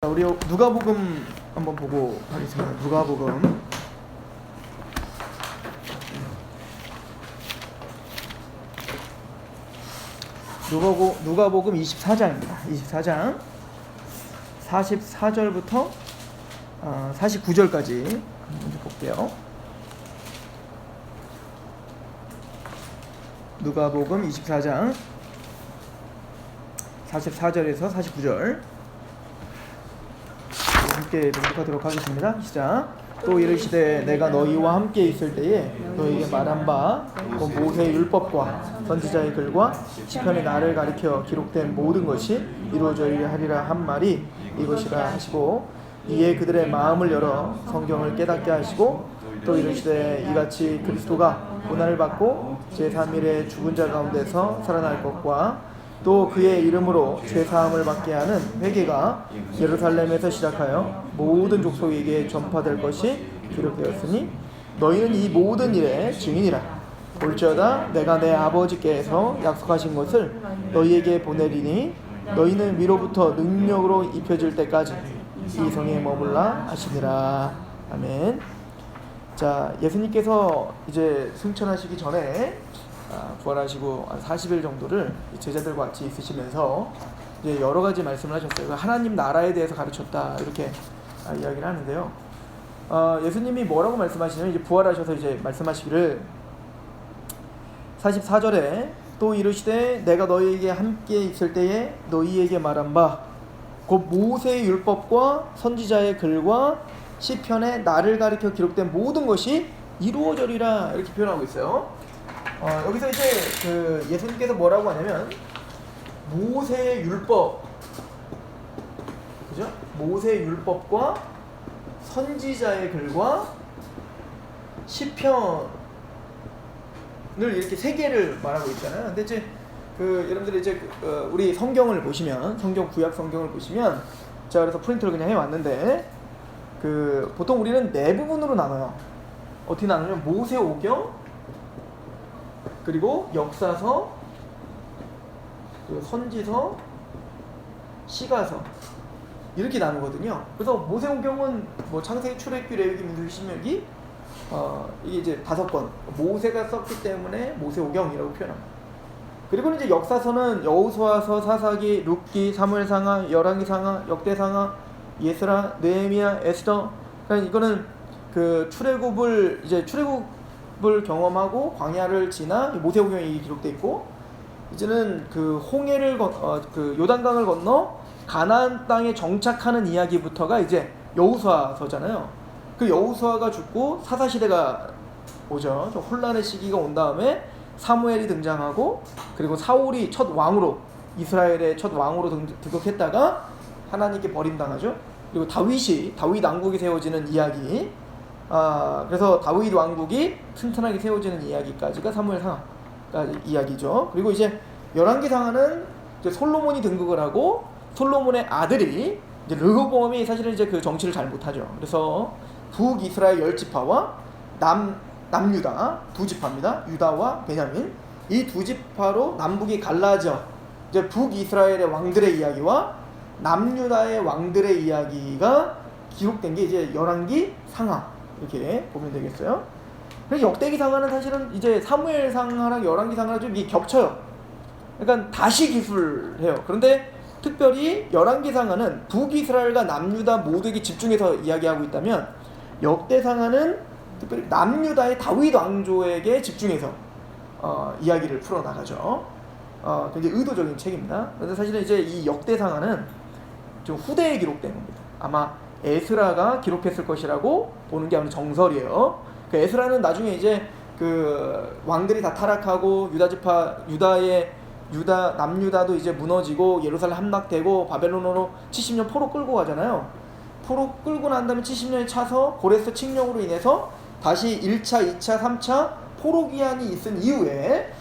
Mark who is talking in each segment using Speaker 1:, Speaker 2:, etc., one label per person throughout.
Speaker 1: 우리 누가복음 한번 보고 하겠습니다. 누가복음 24장입니다. 24장 44절부터 49절까지 먼저 볼게요. 누가복음 24장 44절에서 49절 함께 봉독하도록 하겠습니다. 시작. 또 이르시되 내가 너희와 함께 있을 때에 너희에게 말한 바 곧 모세의 율법과 선지자의 글과 시편의 나를 가리켜 기록된 모든 것이 이루어져야 하리라 한 말이 이것이라 하시고, 이에 그들의 마음을 열어 성경을 깨닫게 하시고, 또 이르시되 이같이 그리스도가 고난을 받고 제3일에 죽은 자 가운데서 살아날 것과 또 그의 이름으로 죄사함을 받게 하는 회개가 예루살렘에서 시작하여 모든 족속에게 전파될 것이 기록되었으니 너희는 이 모든 일의 증인이라. 볼지어다 내가 내 아버지께서 약속하신 것을 너희에게 보내리니 너희는 위로부터 능력으로 입혀질 때까지 이 성에 머물라 하시니라. 아멘. 자, 예수님께서 이제 승천하시기 전에 부활하시고 한 40일 정도를 제자들과 같이 있으시면서 이제 여러 가지 말씀을 하셨어요. 하나님 나라에 대해서 가르쳤다, 이렇게 이야기를 하는데요. 예수님이 뭐라고 말씀하시냐면, 이제 부활하셔서 이제 말씀하시기를 44절에 또 이르시되 내가 너희에게 함께 있을 때에 너희에게 말한 바 곧 모세의 율법과 선지자의 글과 시편에 나를 가리켜 기록된 모든 것이 이루어져리라, 이렇게 표현하고 있어요. 여기서 이제 그 예수님께서 뭐라고 하냐면, 모세의 율법, 그죠? 모세의 율법과 선지자의 글과 시편을 이렇게 세 개를 말하고 있잖아요. 근데 이제 여러분들이 이제 우리 성경을 보시면, 구약 성경을 보시면, 제가 그래서 프린트를 그냥 해왔는데, 보통 우리는 네 부분으로 나눠요. 어떻게 나누냐면 모세오경, 그리고 역사서, 선지서, 시가서, 이렇게 나누거든요. 그래서 모세오경은 뭐 창세기, 출애굽기, 레위기, 민수기, 신명기, 이게 이제 5권 모세가 썼기 때문에 모세오경이라고 표현합니다. 그리고 이제 역사서는 여호수아서, 사사기, 룻기, 사무엘상하, 열왕기상하, 역대상하, 예스라, 느헤미야, 에스더. 그러니까 이거는 출애굽을 경험하고 광야를 지나 모세오경이 기록돼 있고, 이제는 홍해를 요단강을 건너 가나안 땅에 정착하는 이야기부터가 이제 여호수아서잖아요. 여호수아가 죽고 사사 시대가 오죠. 좀 혼란의 시기가 온 다음에 사무엘이 등장하고, 그리고 사울이 첫 왕으로, 이스라엘의 첫 왕으로 등극했다가 하나님께 버림당하죠. 그리고 다윗 왕국이 세워지는 이야기, 그래서 다윗 왕국이 튼튼하게 세워지는 이야기까지가 사무엘상하까지 이야기죠. 그리고 이제 열왕기상하는 이제 솔로몬이 등극을 하고, 솔로몬의 아들이 이제 르호보암이 사실은 이제 정치를 잘 못하죠. 그래서 북이스라엘 10지파와 남유다 2지파입니다. 유다와 베냐민, 이 2지파로 남북이 갈라져 이제 북이스라엘의 왕들의 이야기와 남유다의 왕들의 이야기가 기록된 게 이제 열왕기 상하, 이렇게 보면 되겠어요. 그래서 역대기 상하는 사실은 이제 사무엘 상하랑 열왕기 상하랑 좀 겹쳐요. 그러니까 다시 기술해요. 그런데 특별히 열왕기 상하는 북이스라엘과 남유다 모두에게 집중해서 이야기하고 있다면, 역대 상하는 특별히 남유다의 다윗 왕조에게 집중해서 이야기를 풀어나가죠. 굉장히 의도적인 책입니다. 그런데 사실은 이제 이 역대상하는 좀 후대에 기록된 겁니다. 아마 에스라가 기록했을 것이라고 보는 게 아무래도 정설이에요. 에스라는 나중에 이제 왕들이 다 타락하고 남유다도 이제 무너지고 예루살렘 함락되고 바벨론으로 70년 포로 끌고 가잖아요. 포로 끌고 난 다음에 70년이 차서 고레스 칙령으로 인해서 다시 1차, 2차, 3차 포로 기한이 있은 이후에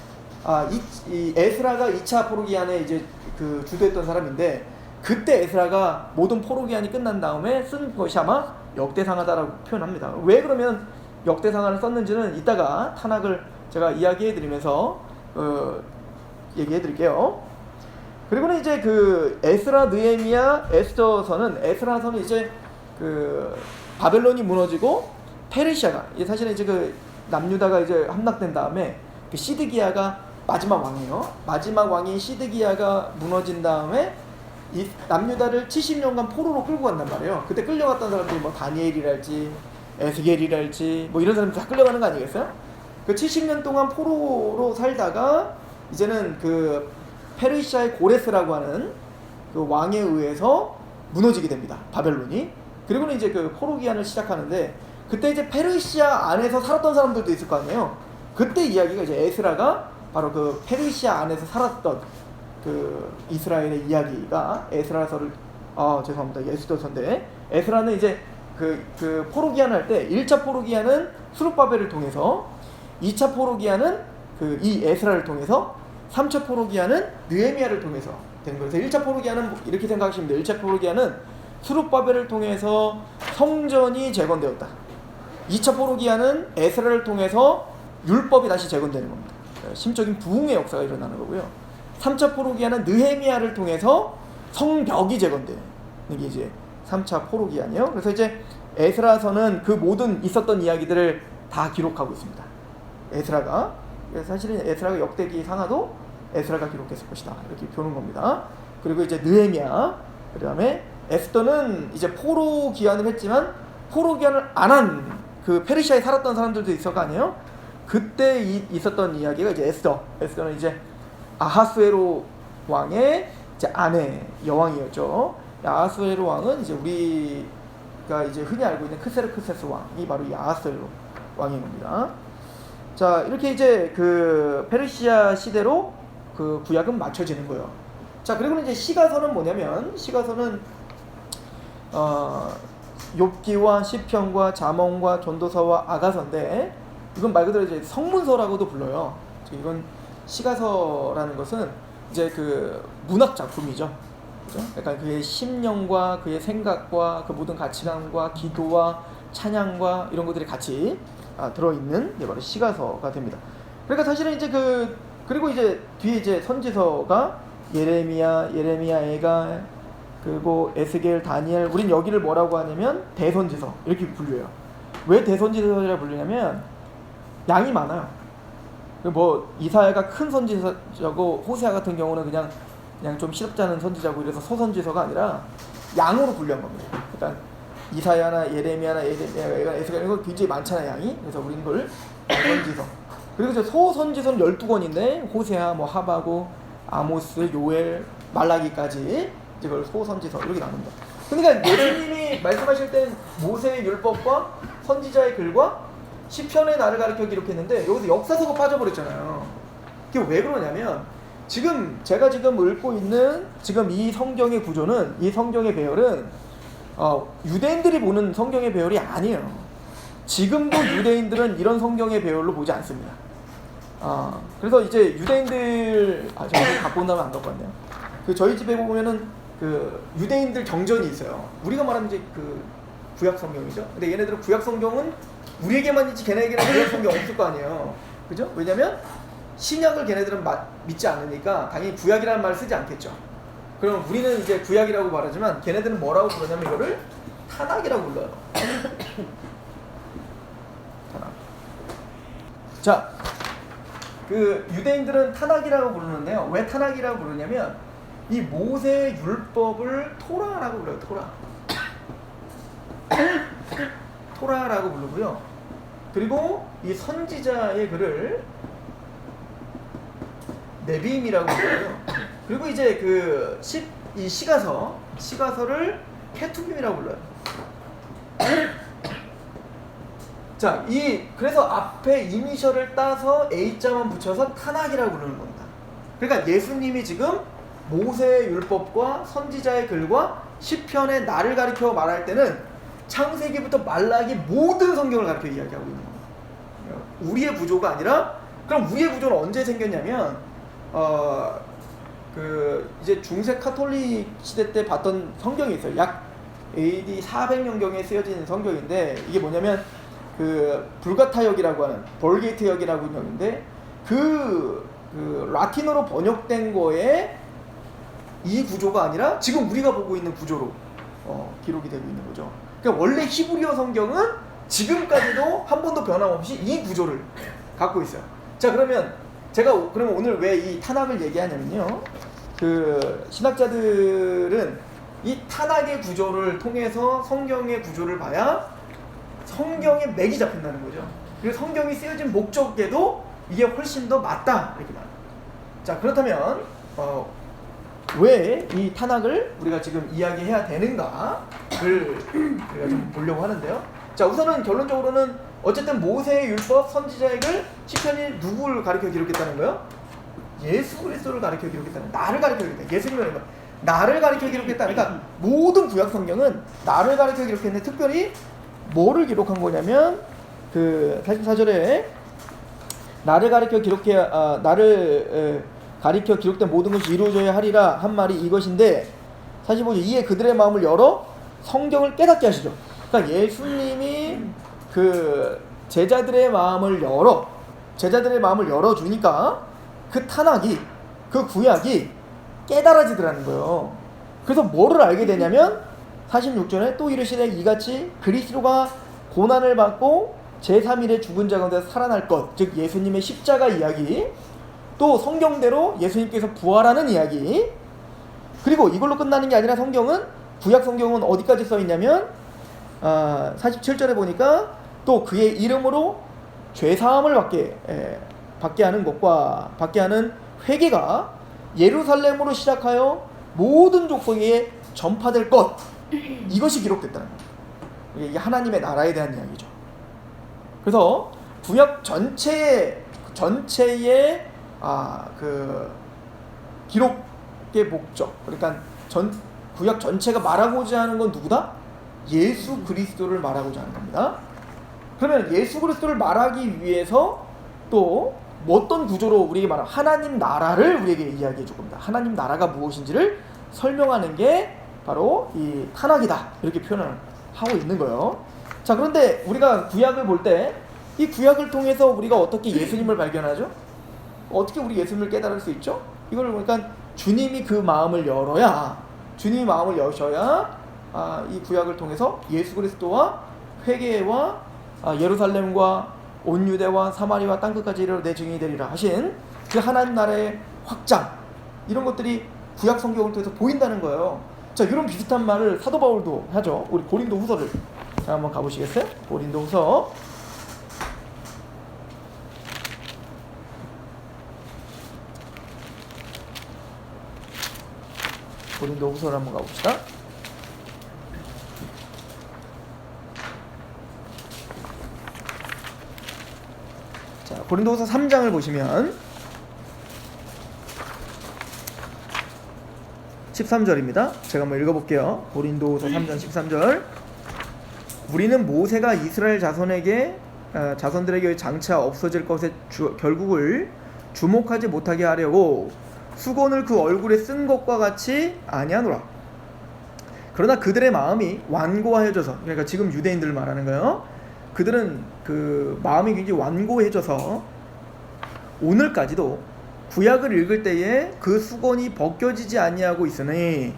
Speaker 1: 이 에스라가 2차 포로 기한에 이제 주도했던 사람인데, 그때 에스라가 모든 포로 기한이 끝난 다음에 쓴 것이 아마 역대상하다라고 표현합니다. 왜 그러면 역대상하를 썼는지는 이따가 탄학을 제가 이야기해 드리면서 얘기해 드릴게요. 그리고는 이제 그 에스라, 느헤미야, 에스더서는 에스라서는 이제 그 바벨론이 무너지고 페르시아가 사실은 이제 그 남유다가 이제 함락된 다음에 그 시드기야가 마지막 왕이에요. 마지막 왕인 시드기야가 무너진 다음에 이 남유다를 70년간 포로로 끌고 간단 말이에요. 그때 끌려갔던 사람들이 뭐 다니엘이랄지 에스겔이랄지 뭐 이런 사람들 다 끌려가는 거 아니겠어요? 그 70년 동안 포로로 살다가 이제는 그 페르시아의 고레스라고 하는 그 왕에 의해서 무너지게 됩니다. 바벨론이. 그리고는 이제 그 포로 기한을 시작하는데 그때 이제 페르시아 안에서 살았던 사람들도 있을 거 아니에요. 그때 이야기가 이제 에스라가 바로 그 페르시아 안에서 살았던 그 이스라엘의 이야기가 에스라서를 죄송합니다. 에스더서인데 에스라는 이제 그 포로 기한을 할 때 1차 포로 기한은 스룹바벨을 통해서 2차 포로 기한은 그 이 에스라를 통해서 3차 포로 기한은 느헤미야를 통해서 된 거예요. 그래서 1차 포로 기한은 이렇게 생각하시면 돼요. 1차 포로 기한은 스룹바벨을 통해서 성전이 재건되었다. 2차 포로 기한은 에스라를 통해서 율법이 다시 재건되는 겁니다. 심적인 부흥의 역사가 일어나는 거고요. 3차 포로 기한은 느헤미야를 통해서 성벽이 재건되는 게 이제 3차 포로 기한이에요. 그래서 이제 에스라서는 그 모든 있었던 이야기들을 다 기록하고 있습니다. 에스라가 사실은 에스라가 역대기 상하도 에스라가 기록했을 것이다 이렇게 보는 겁니다. 그리고 이제 느헤미야, 그다음에 에스더는 이제 포로 기한을 했지만 포로 기한을 안 한 그 페르시아에 살았던 사람들도 있을 거 아니에요. 그때 있었던 이야기가 이제 에스더는 이제 아하스웨로 왕의 이제 아내 여왕이었죠. 아하스웨로 왕은 이제 우리가 이제 흔히 알고 있는 크세르크세스 왕이 바로 이 아하스웨로 왕인 겁니다. 자, 이렇게 이제 그 페르시아 시대로 그 구약은 맞춰지는 거예요. 자, 그리고 이제 시가서는 뭐냐면 시가서는 욥기와 시편과 잠언과 전도서와 아가서인데 이건 말 그대로 이제 성문서라고도 불러요. 이건 시가서라는 것은 이제 그 문학 작품이죠. 그죠? 그러니까 그의 심령과 그의 생각과 그 모든 가치관과 기도와 찬양과 이런 것들이 같이 들어있는 게 바로 시가서가 됩니다. 그러니까 사실은 이제 그리고 이제 뒤에 이제 선지서가 예레미야, 애가, 그리고 에스겔, 다니엘, 우린 여기를 뭐라고 하냐면 대선지서 이렇게 불려요. 왜 대선지서라 불리냐면 양이 많아요. 뭐 이사야가 큰 선지서고 호세아 같은 경우는 그냥 좀 시덥지 않은 선지자고 이래서 소선지서가 아니라 양으로 분류한 겁니다. 그러니까 이사야나 예레미야나 에스겔 이거 굉장히 많잖아요, 양이. 그래서 우린 이걸 대선지서. 그리고 이제 소선지서는 12권인데 호세아, 뭐 하바고, 아모스, 요엘, 말라기까지 이걸 소선지서 이렇게 나눕니다. 그러니까 예수님이 말씀하실 때 모세의 율법과 선지자의 글과 시편의 날을 가리켜 기록했는데 여기서 역사서가 빠져버렸잖아요. 그게 왜 그러냐면 제가 지금 읽고 있는 지금 이 성경의 구조는, 이 성경의 배열은 유대인들이 보는 성경의 배열이 아니에요. 지금도 유대인들은 이런 성경의 배열로 보지 않습니다. 그래서 이제 유대인들 제가 갖고 온다면 안 갖고 왔네요. 저희 집에 보면은 그 유대인들 경전이 있어요. 우리가 말하는 이제 그 구약 성경이죠. 근데 얘네들은 구약 성경은 우리에게만 있지 걔네에게는 구약 성경 없을 거 아니에요. 그죠? 왜냐면 신약을 걔네들은 믿지 않으니까 당연히 구약이라는 말을 쓰지 않겠죠. 그럼 우리는 이제 구약이라고 말하지만 걔네들은 뭐라고 부르냐면 이거를 타낙이라고 불러요. 타낙. 자, 그 유대인들은 타낙이라고 부르는데요. 왜 타낙이라고 부르냐면 이 모세의 율법을 토라라고 불러요. 토라라고 부르고요. 그리고 이 선지자의 글을 네비임이라고 불러요. 그리고 이제 이 시가서를 케투빔이라고 불러요. 자, 그래서 앞에 이니셜을 따서 A자만 붙여서 타낙이라고 부르는 겁니다. 그러니까 예수님이 지금 모세의 율법과 선지자의 글과 시편의 날을 가리켜 말할 때는 창세기부터 말라기 모든 성경을 가리켜 이야기하고 있는 거예요. 우리의 구조가 아니라, 그럼 우리의 구조는 언제 생겼냐면 이제 중세 카톨릭 시대 때 봤던 성경이 있어요. 약 AD 400년경에 쓰여진 성경인데 이게 뭐냐면 불가타역이라고 하는 볼게이트역이라고 하는 역인데 라틴어로 번역된 거에 이 구조가 아니라 지금 우리가 보고 있는 구조로 기록이 되고 있는 거죠. 그러니까 원래 히브리어 성경은 지금까지도 한 번도 변함없이 이 구조를 갖고 있어요. 자, 그러면 제가 그러면 오늘 왜 이 타낙을 얘기하냐면요. 그 신학자들은 이 타낙의 구조를 통해서 성경의 구조를 봐야 성경의 맥이 잡힌다는 거죠. 그리고 성경이 쓰여진 목적에도 이게 훨씬 더 맞다 이렇게 말해요. 자, 그렇다면 왜 이 타낙을 우리가 지금 이야기해야 되는가를 우리가 좀 보려고 하는데요. 자, 우선은 결론적으로는 어쨌든 모세의 율법, 선지자의 글, 시편이 누구를 가리켜 기록했다는 거예요? 예수 그리스도를 가리켜 기록했다는, 나를 가리켜 기록했다. 예수님을 나를 가리켜 기록했다. 그러니까 모든 구약 성경은 나를 가리켜 기록했는데 특별히 뭐를 기록한 거냐면 그 44절에 나를 가리켜 가리켜 기록된 모든 것이 이루어져야 하리라 한 말이 이것인데 45절 이에 그들의 마음을 열어 성경을 깨닫게 하시죠. 그러니까 예수님이 그 제자들의 마음을 열어주니까 그 타낙이, 그 구약이 깨달아지더라는 거예요. 그래서 뭐를 알게 되냐면 46절에 또 이르시되 이같이 그리스도가 고난을 받고 제3일에 죽은 자 가운데 살아날 것, 즉 예수님의 십자가 이야기, 또 성경대로 예수님께서 부활하는 이야기, 그리고 이걸로 끝나는 게 아니라 성경은, 구약 성경은 어디까지 써 있냐면 47절에 보니까 또 그의 이름으로 죄사함을 받게 하는 것과 받게 하는 회개가 예루살렘으로 시작하여 모든 족속에 전파될 것, 이것이 기록됐다는 거예요. 이게 하나님의 나라에 대한 이야기죠. 그래서 구약 전체의 그 기록의 목적, 그러니까 구약 전체가 말하고자 하는 건 누구다? 예수 그리스도를 말하고자 하는 겁니다. 그러면 예수 그리스도를 말하기 위해서 또 어떤 구조로 우리에게 말하는 하나님 나라를 우리에게 이야기해 줄 겁니다. 하나님 나라가 무엇인지를 설명하는 게 바로 이 타낙이다, 이렇게 표현을 하고 있는 거예요. 자, 그런데 우리가 구약을 볼 때 이 구약을 통해서 우리가 어떻게 예수님을 발견하죠? 어떻게 우리 예수님을 깨달을 수 있죠? 이걸 보니까 주님이 그 마음을 열어야, 주님이 마음을 여셔야 이 구약을 통해서 예수 그리스도와 회개와 예루살렘과 온 유대와 사마리와 땅끝까지 이르러 내 증인이 되리라 하신 그 하나님 나라의 확장, 이런 것들이 구약 성경을 통해서 보인다는 거예요. 자, 이런 비슷한 말을 사도 바울도 하죠. 우리 고린도 후서를 한번 가보시겠어요? 고린도 후서 한번 가봅시다. 자, 고린도후서 3장을 보시면 13절입니다. 제가 한번 읽어볼게요. 고린도후서 3장 13절. 우리는 모세가 이스라엘 자손들에게 장차 없어질 것의 결국을 주목하지 못하게 하려고 수건을 그 얼굴에 쓴 것과 같이 아니하노라. 그러나 그들의 마음이 완고하여져서, 그러니까 지금 유대인들 말하는 거예요. 그들은 그 마음이 굉장히 완고해져서 오늘까지도 구약을 읽을 때에 그 수건이 벗겨지지 아니하고 있으니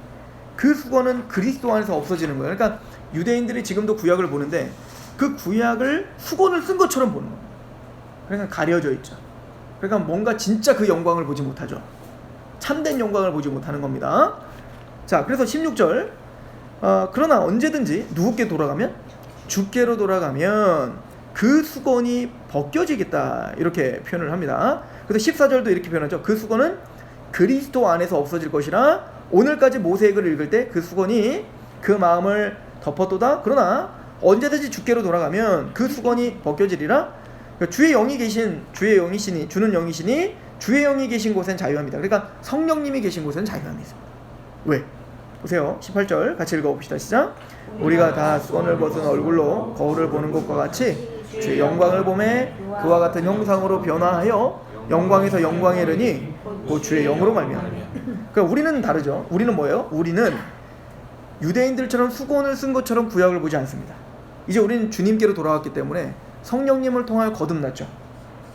Speaker 1: 그 수건은 그리스도 안에서 없어지는 거예요. 그러니까 유대인들이 지금도 구약을 보는데 그 구약을 수건을 쓴 것처럼 보는 거예요. 그러니까 가려져 있죠. 그러니까 뭔가 진짜 그 영광을 보지 못하죠. 참된 영광을 보지 못하는 겁니다. 자, 그래서 16절 그러나 언제든지 누구께 돌아가면? 주께로 돌아가면 그 수건이 벗겨지겠다, 이렇게 표현을 합니다. 그래서 14절도 이렇게 표현하죠. 그 수건은 그리스도 안에서 없어질 것이라 오늘까지 모세의 글을 읽을 때 그 수건이 그 마음을 덮었도다. 그러나 언제든지 주께로 돌아가면 그 수건이 벗겨지리라. 그러니까 주의 영이 계신 주는 영이시니 주의 영이 계신 곳엔 자유합니다. 그러니까 성령님이 계신 곳에는 자유함이 있습니다. 왜? 보세요. 18절 같이 읽어봅시다. 시작. 우리가 다 수건을 벗은 얼굴로 거울을 보는 것과 같이 주의 영광을 보매 그와 같은 형상으로 변화하여 영광에서 영광에 이르니 곧 주의 영으로 말미암으며. 그러니까 우리는 다르죠. 우리는 뭐예요? 우리는 유대인들처럼 수건을 쓴 것처럼 구약을 보지 않습니다. 이제 우리는 주님께로 돌아왔기 때문에 성령님을 통하여 거듭났죠.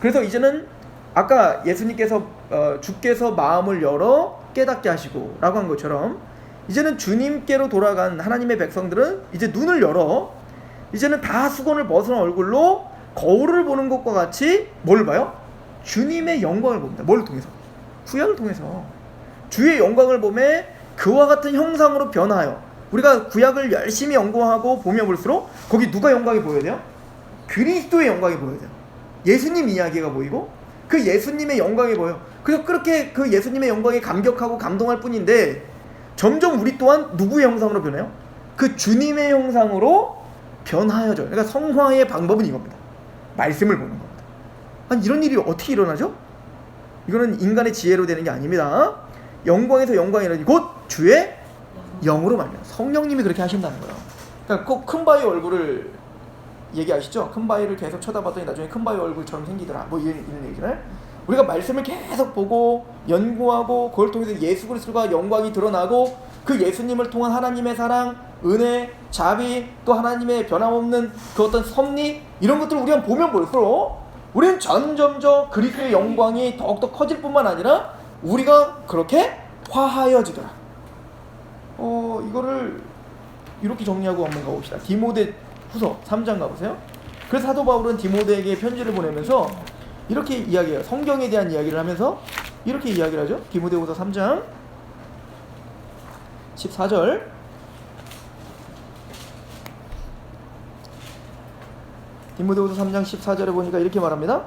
Speaker 1: 그래서 이제는 아까 예수님께서 주께서 마음을 열어 깨닫게 하시고 라고 한 것처럼 이제는 주님께로 돌아간 하나님의 백성들은 이제 눈을 열어 이제는 다 수건을 벗은 얼굴로 거울을 보는 것과 같이 뭘 봐요? 주님의 영광을 봅니다. 뭘 통해서? 구약을 통해서 주의 영광을 보매 그와 같은 형상으로 변화하여 우리가 구약을 열심히 연구하고 보면 볼수록 거기 누가 영광이 보여야 돼요? 그리스도의 영광이 보여야 돼요. 예수님 이야기가 보이고 그 예수님의 영광이 보여. 그래서 그렇게 그 예수님의 영광에 감격하고 감동할 뿐인데 점점 우리 또한 누구의 형상으로 변해요? 그 주님의 형상으로 변하여져요. 그러니까 성화의 방법은 이겁니다. 말씀을 보는 겁니다. 아니 이런 일이 어떻게 일어나죠? 이거는 인간의 지혜로 되는 게 아닙니다. 영광에서 영광이 일어나지 곧 주의 영으로 말미암아 성령님이 그렇게 하신다는 거예요. 그러니까 꼭 큰 바위 얼굴을 얘기하시죠? 큰 바위를 계속 쳐다봤더니 나중에 큰 바위 얼굴처럼 생기더라. 뭐 이런 얘기를 우리가 말씀을 계속 보고 연구하고 그걸 통해서 예수 그리스도가 영광이 드러나고 그 예수님을 통한 하나님의 사랑, 은혜, 자비, 또 하나님의 변함없는 그 어떤 섭리 이런 것들을 우리가 보면 볼수록 우리는 점점점 그리스도의 영광이 더욱더 커질 뿐만 아니라 우리가 그렇게 화하여지더라. 이거를 이렇게 정리하고 한번 가봅시다. 디모데 후서 3장 가보세요. 그래서 사도 바울은 디모데에게 편지를 보내면서 이렇게 이야기해요. 성경에 대한 이야기를 하면서 이렇게 이야기를 하죠. 디모데 후서 3장 14절 디모데후서 3장 14절에 보니까 이렇게 말합니다.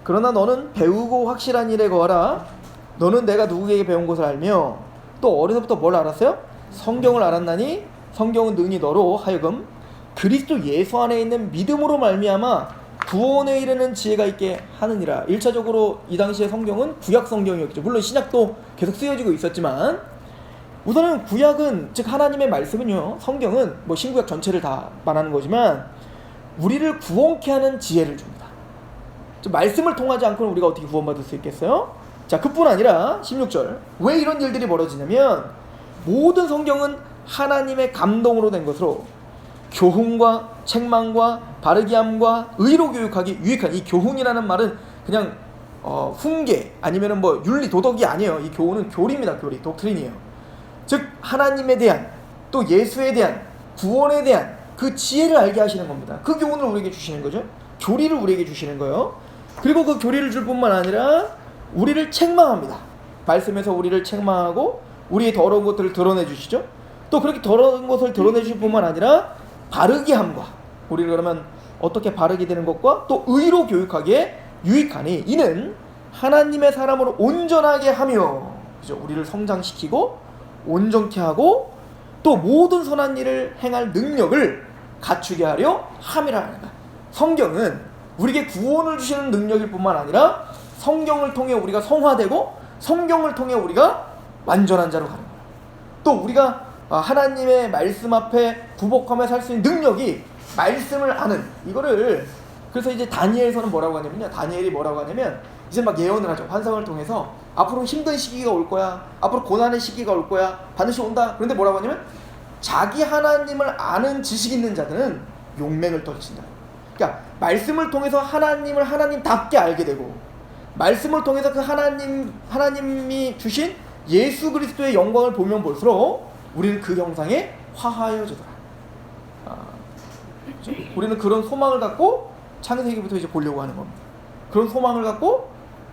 Speaker 1: 그러나 너는 배우고 확실한 일에 거하라. 너는 내가 누구에게 배운 것을 알며 또 어려서부터 뭘 알았어요? 성경을 알았나니 성경은 능히 너로 하여금 그리스도 예수 안에 있는 믿음으로 말미암아 구원에 이르는 지혜가 있게 하느니라. 1차적으로 이 당시의 성경은 구약 성경이었죠. 물론 신약도 계속 쓰여지고 있었지만 우선은 구약은 즉 하나님의 말씀은요, 성경은 뭐 신구약 전체를 다 말하는 거지만 우리를 구원케 하는 지혜를 줍니다. 말씀을 통하지 않고는 우리가 어떻게 구원받을 수 있겠어요? 자, 그뿐 아니라 16절 왜 이런 일들이 벌어지냐면 모든 성경은 하나님의 감동으로 된 것으로 교훈과 책망과 바르게 함과 의로 교육하기 유익한. 이 교훈이라는 말은 그냥 훈계 아니면은 뭐 윤리 도덕이 아니에요. 이 교훈은 교리입니다. 교리, 독트린이에요. 즉 하나님에 대한 또 예수에 대한 구원에 대한 그 지혜를 알게 하시는 겁니다. 그 교훈을 우리에게 주시는 거죠. 교리를 우리에게 주시는 거예요. 그리고 그 교리를 줄 뿐만 아니라 우리를 책망합니다. 말씀에서 우리를 책망하고 우리의 더러운 것들을 드러내 주시죠. 또 그렇게 더러운 것을 드러내 주실 뿐만 아니라 바르게 함과 우리를 그러면 어떻게 바르게 되는 것과 또 의로 교육하기에 유익하니 이는 하나님의 사람으로 온전하게 하며, 그죠? 우리를 성장시키고 온전케 하고 또 모든 선한 일을 행할 능력을 갖추게 하려 함이라 하는 거야. 성경은 우리에게 구원을 주시는 능력일 뿐만 아니라 성경을 통해 우리가 성화되고 성경을 통해 우리가 완전한 자로 가는 거야. 또 우리가 하나님의 말씀 앞에 부복하며 살 수 있는 능력이 말씀을 아는 이거를, 그래서 이제 다니엘서는 뭐라고 하냐면요, 다니엘이 뭐라고 하냐면 이제 막 예언을 하죠. 환상을 통해서 앞으로 힘든 시기가 올 거야, 앞으로 고난의 시기가 올 거야, 반드시 온다. 그런데 뭐라고 하냐면 자기 하나님을 아는 지식 있는 자들은 용맹을 떨친다. 그러니까 말씀을 통해서 하나님을 하나님답게 알게 되고 말씀을 통해서 그 하나님이 주신 예수 그리스도의 영광을 보면 볼수록 우리는 그 형상에 화하여지더라. 우리는 그런 소망을 갖고 창세기부터 이제 보려고 하는 겁니다. 그런 소망을 갖고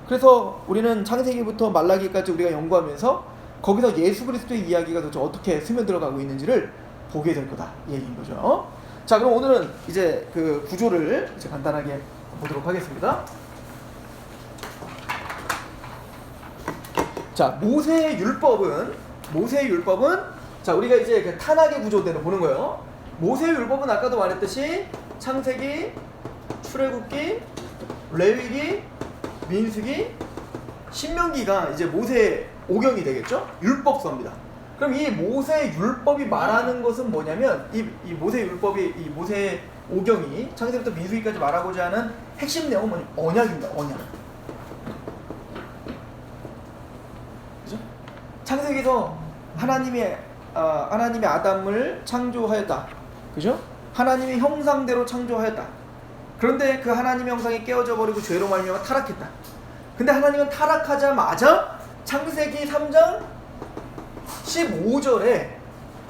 Speaker 1: 그래서 우리는 창세기부터 말라기까지 우리가 연구하면서 거기서 예수 그리스도의 이야기가 도대체 어떻게 스며들어가고 있는지를 보게 될 거다 이 얘기인 거죠. 자, 그럼 오늘은 이제 그 구조를 이제 간단하게 보도록 하겠습니다. 자, 모세의 율법은 자, 우리가 이제 그 탄악의 구조대로 보는 거예요. 모세의 율법은 아까도 말했듯이 창세기, 출애굽기, 레위기, 민수기, 신명기가 이제 모세의 오경이 되겠죠? 율법서입니다. 그럼 이 모세의 율법이 말하는 것은 뭐냐면 이 모세의 율법이 이 모세의 오경이 창세기부터 민수기까지 말하고자 하는 핵심 내용은 뭐냐? 언약입니다. 언약. 그죠? 창세기에서 하나님이 아담을 창조하였다. 그죠? 하나님의 형상대로 창조하였다. 그런데 그 하나님의 형상이 깨어져 버리고 죄로 말미암아 타락했다. 근데 하나님은 타락하자마자 창세기 3장 15절에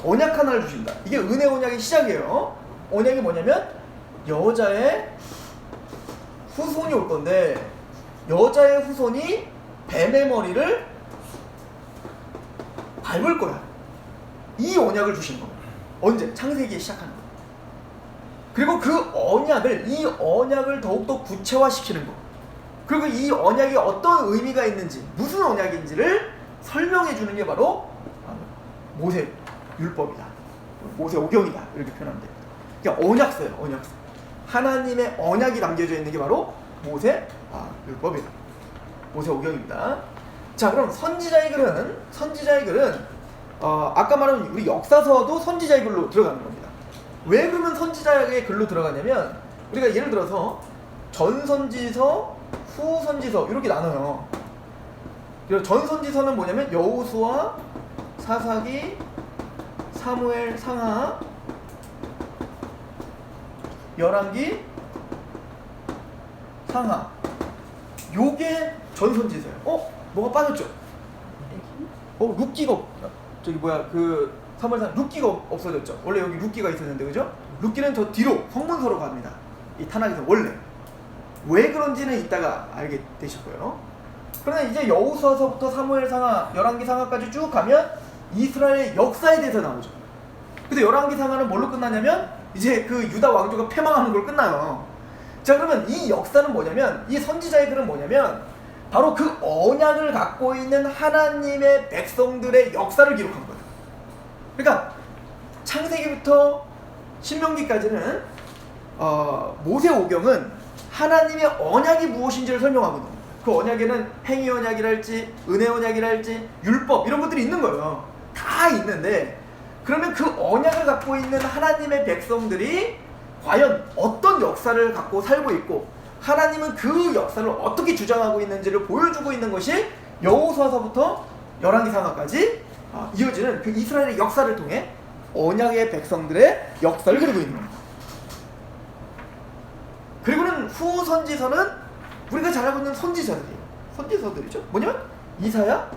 Speaker 1: 언약 하나를 주신다. 이게 은혜 언약의 시작이에요. 언약이 뭐냐면 여자의 후손이 올 건데 여자의 후손이 뱀의 머리를 밟을 거야. 이 언약을 주신 거예요. 언제? 창세기에 시작하는 거예요. 그리고 이 언약을 더욱더 구체화시키는 거. 그리고 이 언약이 어떤 의미가 있는지, 무슨 언약인지를 설명해 주는 게 바로 모세 율법이다. 모세 오경이다. 이렇게 표현하면 됩니다. 그러니까 언약서예요. 언약서. 하나님의 언약이 담겨져 있는 게 바로 모세 율법이다. 모세 오경입니다. 자, 그럼 선지자의 글은 아까 말한 우리 역사서도 선지자의 글로 들어가는 겁니다. 왜 그러면 선지자의 글로 들어가냐면 우리가 예를 들어서 전선지서, 후선지서 이렇게 나눠요. 그리고 전선지서는 뭐냐면 여호수아, 사사기, 사무엘, 상하, 열왕기, 상하. 요게 전선지서예요. 뭐가 빠졌죠? 룻기가 사무엘상 룻기가 없어졌죠. 원래 여기 룻기가 있었는데, 그죠? 룻기는 더 뒤로 성문서로 갑니다. 이 타락에서 원래 왜 그런지는 이따가 알게 되실 거예요. 그런데 이제 여호수아서부터 사무엘 상하, 열왕기 상하까지 쭉 가면 이스라엘의 역사에 대해서 나오죠. 근데 열왕기 상하는 뭘로 끝나냐면 이제 그 유다 왕조가 패망하는 걸 끝나요. 자, 그러면 이 역사는 뭐냐면, 이 선지자의 글은 뭐냐면 바로 그 언약을 갖고 있는 하나님의 백성들의 역사를 기록한 거예요. 그러니까 창세기부터 신명기까지는 모세 오경은 하나님의 언약이 무엇인지를 설명하거든요. 그 언약에는 행위 언약이랄지 은혜 언약이랄지 율법 이런 것들이 있는 거예요. 다 있는데, 그러면 그 언약을 갖고 있는 하나님의 백성들이 과연 어떤 역사를 갖고 살고 있고 하나님은 그 역사를 어떻게 주장하고 있는지를 보여주고 있는 것이 여호수아서부터 열왕기 상하까지 이어지는 그 이스라엘의 역사를 통해 언약의 백성들의 역사를 그리고 있는 겁니다. 그리고는 후선지서는 우리가 잘 알고 있는 선지서들이죠. 뭐냐면 이사야,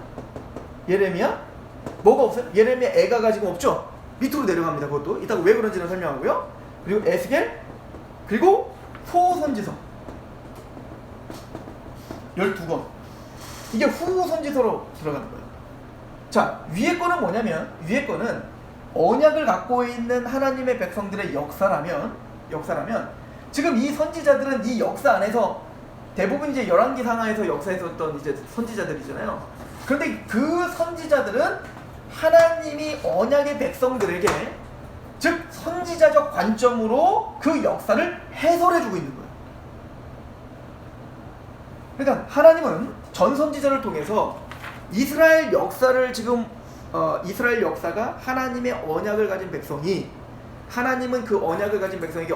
Speaker 1: 예레미야, 뭐가 없어요? 예레미야 애가가 지금 없죠? 밑으로 내려갑니다. 그것도 이따가 왜 그런지는 설명하고요. 그리고 에스겔, 그리고 소선지서 12권. 이게 후선지서로 들어가는 거예요. 자, 위에 거는 뭐냐면, 위에 거는 언약을 갖고 있는 하나님의 백성들의 역사라면 지금 이 선지자들은 이 역사 안에서 대부분 이제 열왕기 상하에서 역사했었던 이제 선지자들이잖아요. 그런데 그 선지자들은 하나님이 언약의 백성들에게, 즉 선지자적 관점으로 그 역사를 해설해주고 있는 거예요. 그러니까 하나님은 전 선지자를 통해서 이스라엘 역사를 지금 이스라엘 역사가 하나님의 언약을 가진 백성이, 하나님은 그 언약을 가진 백성에게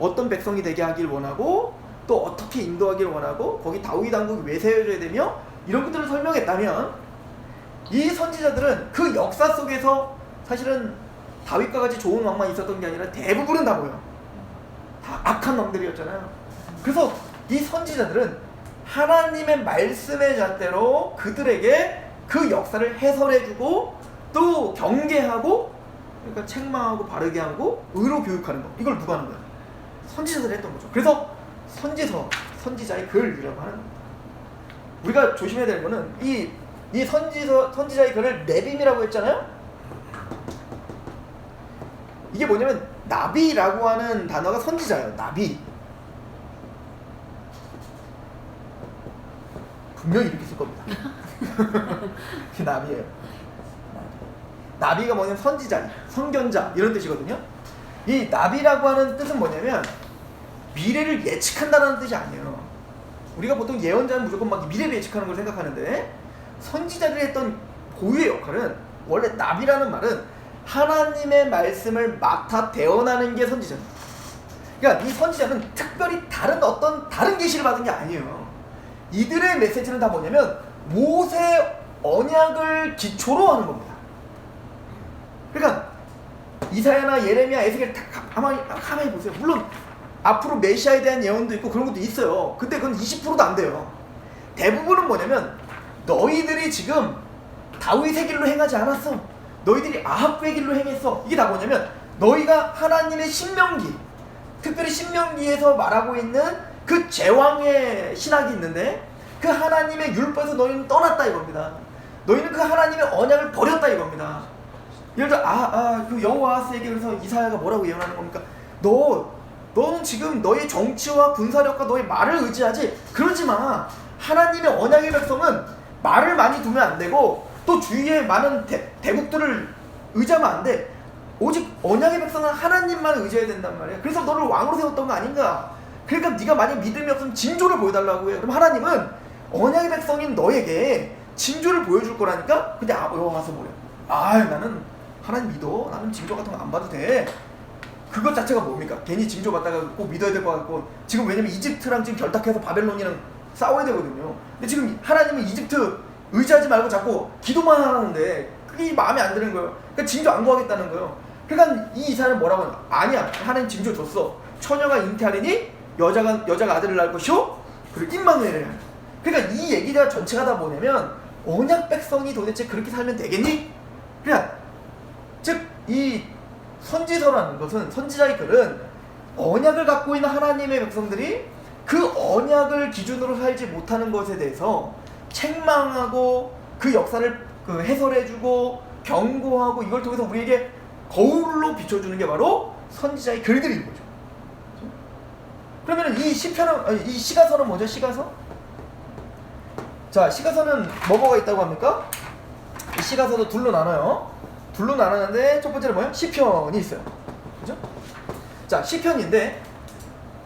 Speaker 1: 어떤 백성이 되게 하길 원하고 또 어떻게 인도하길 원하고 거기 다윗 왕국이 왜 세워져야 되며 이런 것들을 설명했다면, 이 선지자들은 그 역사 속에서 사실은 다윗과 같이 좋은 왕만 있었던 게 아니라 대부분은 다 뭐예요? 다 악한 왕들이었잖아요. 그래서 이 선지자들은 하나님의 말씀의 잣대로 그들에게 그 역사를 해설해주고 또 경계하고, 그러니까 책망하고 바르게 하고 의로 교육하는 거, 이걸 누가 하는 거예요? 선지자들이 했던 거죠. 그래서 선지자의 글이라고 하는 겁니다. 우리가 조심해야 되는 거는 이 선지자의 글을 네빔이라고 했잖아요. 이게 뭐냐면 나비라고 하는 단어가 선지자예요. 나비. 분명히 이렇게 쓸 겁니다. 그게 나비예요. 나비가 뭐냐면 선지자, 선견자 이런 뜻이거든요. 이 나비라고 하는 뜻은 뭐냐면 미래를 예측한다는 뜻이 아니에요. 우리가 보통 예언자는 무조건 막 미래를 예측하는 걸 생각하는데, 선지자들이 했던 고유의 역할은, 원래 나비라는 말은 하나님의 말씀을 맡아 대언하는 게 선지자입니다. 그러니까 이 선지자는 특별히 다른 계시를 받은 게 아니에요. 이들의 메시지는 다 뭐냐면 모세 언약을 기초로 하는 겁니다. 그러니까 이사야나 예레미야, 에스겔 다 가만히 보세요. 물론 앞으로 메시아에 대한 예언도 있고 그런 것도 있어요. 근데 그건 20%도 안 돼요. 대부분은 뭐냐면 너희들이 지금 다윗의 길로 행하지 않았어. 너희들이 아합의 길로 행했어. 이게 다 뭐냐면 너희가 하나님의 신명기, 특별히 신명기에서 말하고 있는 그 제왕의 신학이 있는데 그 하나님의 율법에서 너희는 떠났다 이겁니다. 너희는 그 하나님의 언약을 버렸다 이겁니다. 예를 들어 그 여호와스에게 그래서 이사야가 뭐라고 예언하는 겁니까? 너는 지금 너의 정치와 군사력과 너의 말을 의지하지. 그러지 마. 하나님의 언약의 백성은 말을 많이 두면 안 되고 또 주위에 많은 대국들을 의지하면 안 돼. 오직 언약의 백성은 하나님만 의지해야 된단 말이야. 그래서 너를 왕으로 세웠던 거 아닌가? 그러니까 네가 만약 믿음이 없으면 징조를 보여달라고 해요. 그럼 하나님은 언약의 백성인 너에게 징조를 보여줄 거라니까. 근데 와서 뭐래? 나는 하나님 믿어. 나는 징조 같은 거 안 봐도 돼. 그것 자체가 뭡니까? 괜히 징조 받다가 꼭 믿어야 될 것 같고, 지금 왜냐면 이집트랑 지금 결탁해서 바벨론이랑 싸워야 되거든요. 근데 지금 하나님은 이집트 의지하지 말고 자꾸 기도만 하는데 그게 마음에 안 드는 거예요. 그러니까 징조 안 구하겠다는 거예요. 그러니까 이 이사는 뭐라고 하냐? 아니야, 하나님 징조 줬어. 처녀가 잉태하리니 여자가 아들을 낳을 것이요 그리고 임마누엘을 하라. 그러니까 이 얘기가 전체가 다 뭐냐면 언약 백성이 도대체 그렇게 살면 되겠니? 그러니까 즉 이 선지서라는 것은, 선지자의 글은 언약을 갖고 있는 하나님의 백성들이 그 언약을 기준으로 살지 못하는 것에 대해서 책망하고 그 역사를 해설해주고 경고하고, 이걸 통해서 우리에게 거울로 비춰주는 게 바로 선지자의 글들인 거죠. 그러면 이 시편은, 이 시가서는 뭐죠? 시가서? 자, 시가서는 뭐가 있다고 합니까? 이 시가서도 둘로 나눠요. 둘로 나누는데 첫 번째는 뭐예요? 시편이 있어요. 그죠? 자, 시편인데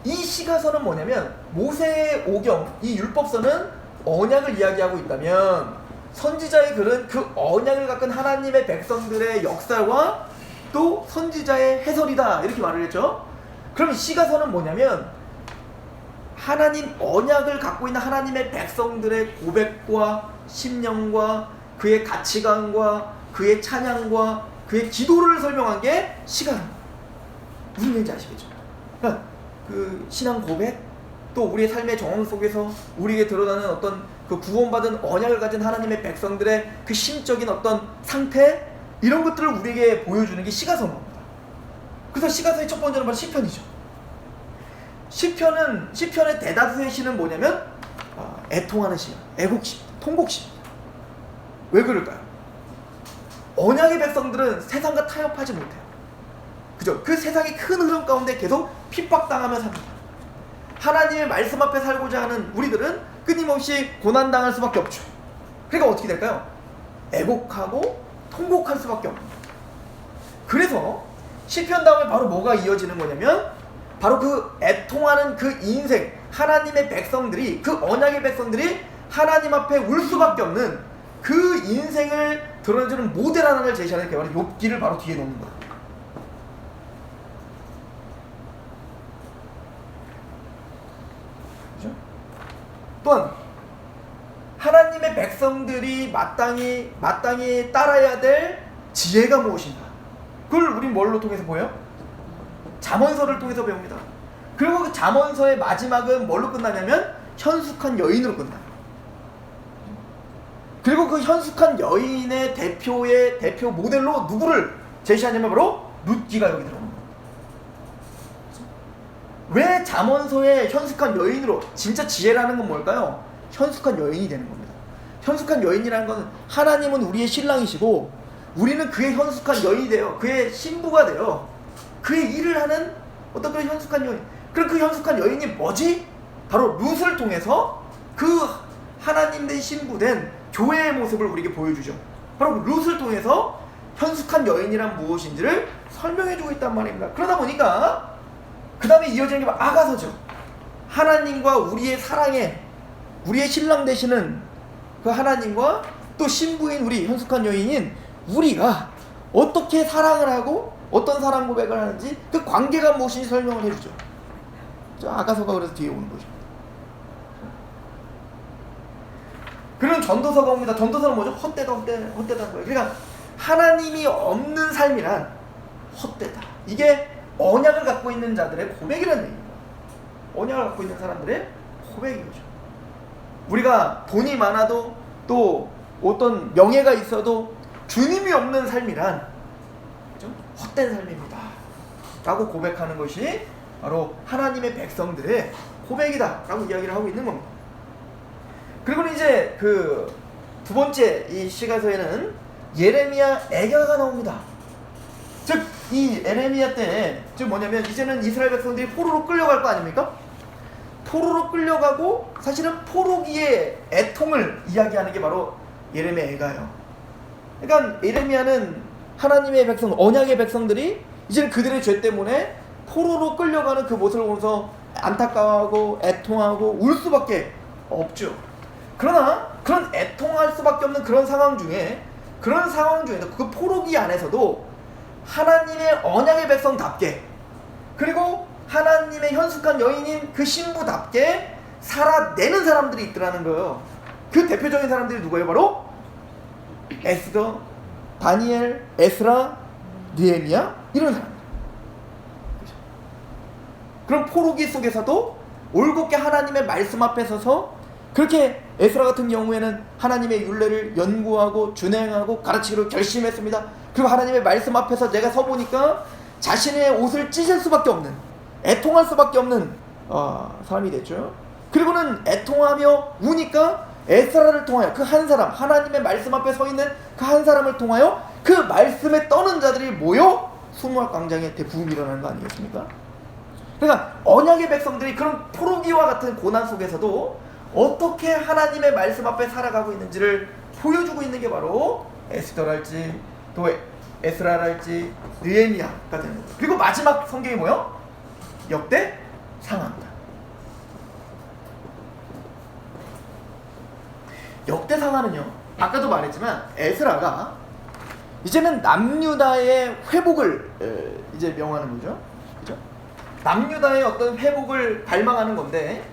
Speaker 1: 이 시가서는 뭐냐면 모세의 오경, 이 율법서는 언약을 이야기하고 있다면 선지자의 글은 그 언약을 갖은 하나님의 백성들의 역사와 또 선지자의 해설이다, 이렇게 말을 했죠. 그럼 시가서는 뭐냐면 하나님 언약을 갖고 있는 하나님의 백성들의 고백과 심령과 그의 가치관과 그의 찬양과 그의 기도를 설명한 게 시가서입니다. 무슨 얘기인지 아시겠죠? 그러니까 그 신앙 고백, 또 우리의 삶의 정황 속에서 우리에게 드러나는 어떤 그 구원받은 언약을 가진 하나님의 백성들의 그 심적인 어떤 상태, 이런 것들을 우리에게 보여주는 게 시가서입니다. 그래서 시가서의 첫 번째는 바로 시편이죠. 시편의 대다수의 시는 뭐냐면 애통하는 시, 애곡시, 통곡시입니다. 왜 그럴까요? 언약의 백성들은 세상과 타협하지 못해요. 그죠? 그 세상의 큰 흐름 가운데 계속 핍박당하며 삽니다. 하나님의 말씀 앞에 살고자 하는 우리들은 끊임없이 고난당할 수밖에 없죠. 그러니까 어떻게 될까요? 애곡하고 통곡할 수밖에 없는 거예요. 그래서 시편 다음에 바로 뭐가 이어지는 거냐면 바로 그 애통하는 그 인생, 하나님의 백성들이, 그 언약의 백성들이 하나님 앞에 울 수밖에 없는 그 인생을 드러내주는 모델 하나를 제시하는 게 바로 욥기를 바로 뒤에 놓는 거예요. 그죠? 또한 하나님의 백성들이 마땅히 따라야 될 지혜가 무엇인가, 그걸 우린 뭘로 통해서 보여요? 잠언서를 통해서 배웁니다. 그리고 그 잠언서의 마지막은 뭘로 끝나냐면 현숙한 여인으로 끝나요. 그리고 그 현숙한 여인의 대표 모델로 누구를 제시하냐면 바로 룻기가 여기 들어옵니다. 왜 잠언서의 현숙한 여인으로, 진짜 지혜라는 건 뭘까요? 현숙한 여인이 되는 겁니다. 현숙한 여인이라는 건 하나님은 우리의 신랑이시고 우리는 그의 현숙한 여인이 돼요. 그의 신부가 돼요. 그의 일을 하는 어떤 그런 현숙한 여인. 그럼 그 현숙한 여인이 뭐지? 바로 룻을 통해서 그 하나님 된 신부 된 교회의 모습을 우리에게 보여주죠. 바로 룻을 통해서 현숙한 여인이란 무엇인지를 설명해주고 있단 말입니다. 그러다 보니까 그 다음에 이어지는 게 바로 아가서죠. 하나님과 우리의 사랑에, 우리의 신랑 되시는 그 하나님과 또 신부인 우리 현숙한 여인인 우리가 어떻게 사랑을 하고 어떤 사랑 고백을 하는지, 그 관계가 무엇인지 설명을 해주죠. 아가서가 그래서 뒤에 오는 거죠. 그런 전도서가 옵니다. 전도서는 뭐죠? 헛되다는 거예요. 그러니까 하나님이 없는 삶이란 헛되다. 이게 언약을 갖고 있는 자들의 고백이라는 얘기입니다. 언약을 갖고 있는 사람들의 고백이죠. 우리가 돈이 많아도 또 어떤 명예가 있어도 주님이 없는 삶이란 좀 헛된 삶입니다 라고 고백하는 것이 바로 하나님의 백성들의 고백이다 라고 이야기를 하고 있는 겁니다. 그리고 이제 그 두 번째 이 시가서에는 예레미야 애가가 나옵니다. 즉 이 예레미야 때 즉 뭐냐면 이제는 이스라엘 백성들이 포로로 끌려갈 거 아닙니까? 포로로 끌려가고 사실은 포로기의 애통을 이야기하는 게 바로 예레미야 애가예요. 그러니까 예레미야는 하나님의 백성, 언약의 백성들이 이제는 그들의 죄 때문에 포로로 끌려가는 그 모습을 보면서 안타까워하고 애통하고 울 수밖에 없죠. 그러나 그런 애통할 수밖에 없는 그런 상황 중에도 그 포로기 안에서도 하나님의 언약의 백성답게 그리고 하나님의 현숙한 여인인 그 신부답게 살아내는 사람들이 있더라는 거예요. 그 대표적인 사람들이 누구예요? 바로 에스더, 다니엘, 에스라, 느헤미야 이런 사람들. 그런 포로기 속에서도 올곧게 하나님의 말씀 앞에 서서 그렇게 에스라 같은 경우에는 하나님의 율례를 연구하고 준행하고 가르치기로 결심했습니다. 그리고 하나님의 말씀 앞에서 내가 서보니까 자신의 옷을 찢을 수밖에 없는, 애통할 수밖에 없는 사람이 됐죠. 그리고는 애통하며 우니까 에스라를 통하여 그 한 사람, 하나님의 말씀 앞에 서 있는 그 한 사람을 통하여 그 말씀에 떠는 자들이 모여 수무악 광장에 대부흥이 일어나는 거 아니겠습니까? 그러니까 언약의 백성들이 그런 포로기와 같은 고난 속에서도 어떻게 하나님의 말씀 앞에 살아가고 있는지를 보여주고 있는 게 바로 에스더랄지 또 에스라랄지 느헤미야가 되는 거예요. 그리고 마지막 성경이 뭐요? 역대 상하입니다. 역대 상하는요, 아까도 말했지만 에스라가 이제는 남유다의 회복을 이제 명하는 거죠. 그죠? 남유다의 어떤 회복을 발망하는 건데,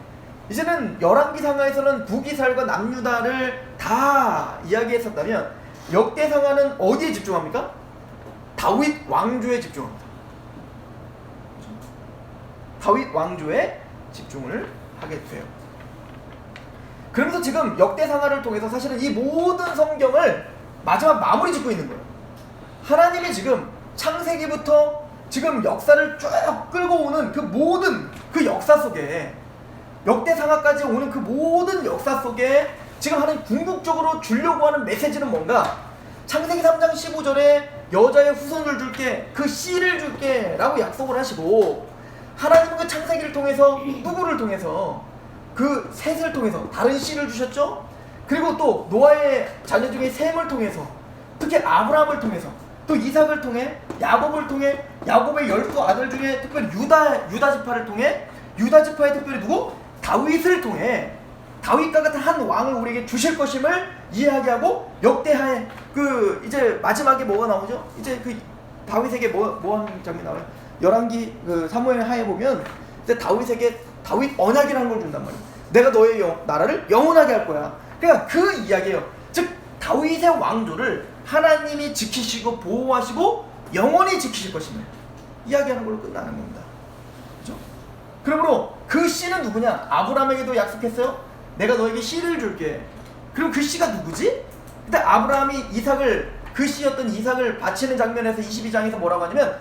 Speaker 1: 이제는 열왕기상하에서는 북이스라엘과 남유다를 다 이야기했었다면 역대상하는 어디에 집중합니까? 다윗 왕조에 집중합니다. 다윗 왕조에 집중을 하게 돼요. 그러면서 지금 역대상하를 통해서 사실은 이 모든 성경을 마지막 마무리 짓고 있는 거예요. 하나님이 지금 창세기부터 지금 역사를 쭉 끌고 오는 그 모든 그 역사 속에, 역대상하까지 오는 그 모든 역사 속에 지금 하나님 궁극적으로 주려고 하는 메시지는 뭔가? 창세기 3장 15절에 여자의 후손을 줄게, 그 씨를 줄게 라고 약속을 하시고, 하나님은 그 창세기를 통해서 누구를 통해서? 그 셋을 통해서 다른 씨를 주셨죠? 그리고 또 노아의 자녀 중에 셈을 통해서, 특히 아브라함을 통해서, 또 이삭을 통해, 야곱을 통해, 야곱의 12아들 중에 특별히 유다 지파를 통해, 유다 지파의 특별히 누구? 다윗을 통해 다윗과 같은 한 왕을 우리에게 주실 것임을 이야기하고, 역대하에 그 이제 마지막에 뭐가 나오죠? 이제 그 다윗에게 뭐 하는 장면이 나와요? 열왕기 그 사무엘 하에 보면 이제 다윗에게 다윗 언약이라는 걸 준단 말이에요. 내가 너의 나라를 영원하게 할 거야. 그러니까 그 이야기예요. 즉 다윗의 왕조를 하나님이 지키시고 보호하시고 영원히 지키실 것임을 이야기하는 걸로 끝나는 겁니다. 그렇죠? 그러므로 그 씨는 누구냐? 아브라함에게도 약속했어요. 내가 너에게 씨를 줄게. 그럼 그 씨가 누구지? 근데 아브라함이 그 씨였던 이삭을 바치는 장면에서 22장에서 뭐라고 하냐면,